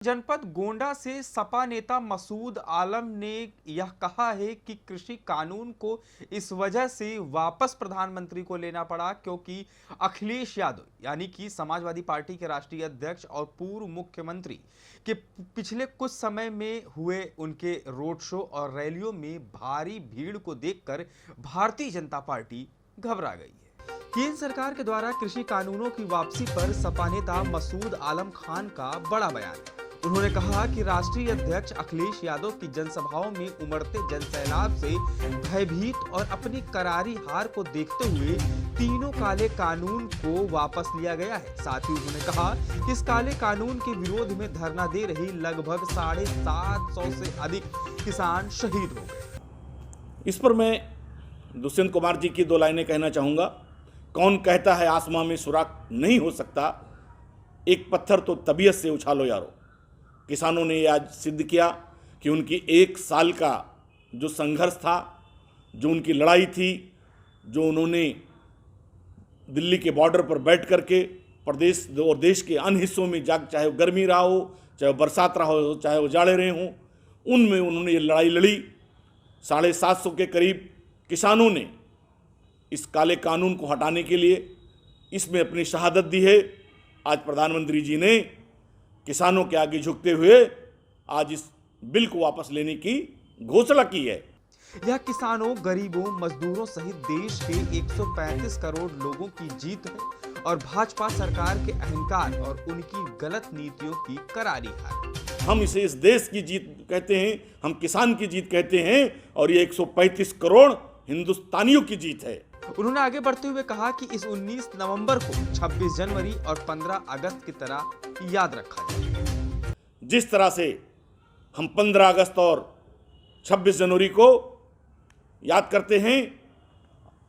जनपद गोंडा से सपा नेता मसूद आलम ने यह कहा है कि कृषि कानून को इस वजह से वापस प्रधानमंत्री को लेना पड़ा क्योंकि अखिलेश यादव यानी कि समाजवादी पार्टी के राष्ट्रीय अध्यक्ष और पूर्व मुख्यमंत्री के पिछले कुछ समय में हुए उनके रोड शो और रैलियों में भारी भीड़ को देखकर भारतीय जनता पार्टी घबरा गई है। केंद्र सरकार के द्वारा कृषि कानूनों की वापसी पर सपा नेता मसूद आलम खान का बड़ा बयान है। उन्होंने कहा कि राष्ट्रीय अध्यक्ष अखिलेश यादव की जनसभाओं में उमड़ते जनसैलाब से भयभीत और अपनी करारी हार को देखते हुए तीनों काले कानून को वापस लिया गया है। साथ ही उन्होंने कहा कि इस काले कानून के विरोध में धरना दे रही लगभग 750 से अधिक किसान शहीद हो गए। इस पर मैं दुष्यंत कुमार जी की दो लाइनें कहना चाहूँगा। कौन कहता है आसमां में सुराख नहीं हो सकता, एक पत्थर तो तबीयत से उछालो यारो। किसानों ने आज सिद्ध किया कि उनकी एक साल का जो संघर्ष था, जो उनकी लड़ाई थी, जो उन्होंने दिल्ली के बॉर्डर पर बैठ करके प्रदेश और देश के अन्य हिस्सों में चाहे वो गर्मी रहा हो, चाहे वो बरसात रहा हो, चाहे वो जाड़े रहे हों, उनमें उन्होंने ये लड़ाई लड़ी। 750 के करीब किसानों ने इस काले कानून को हटाने के लिए इसमें अपनी शहादत दी है। आज प्रधानमंत्री जी ने किसानों के आगे झुकते हुए आज इस बिल को वापस लेने की घोषणा की है। यह किसानों, गरीबों, मजदूरों सहित देश के 135 करोड़ लोगों की जीत है और भाजपा सरकार के अहंकार और उनकी गलत नीतियों की करारी हार। हम इसे इस देश की जीत कहते हैं, हम किसान की जीत कहते हैं और ये 135 करोड़ हिंदुस्तानियों की जीत है। उन्होंने आगे बढ़ते हुए कहा कि इस 19 नवंबर को 26 जनवरी और 15 अगस्त की तरह याद रखा जाए। जिस तरह से हम 15 अगस्त और 26 जनवरी को याद करते हैं,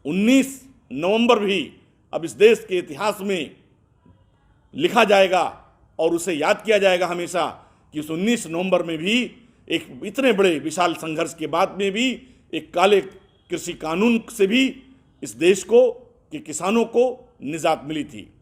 19 नवंबर भी अब इस देश के इतिहास में लिखा जाएगा और उसे याद किया जाएगा हमेशा कि उस 19 नवंबर में भी एक इतने बड़े विशाल संघर्ष के बाद में भी एक काले कृषि कानून से भी इस देश को, के किसानों को निजात मिली थी।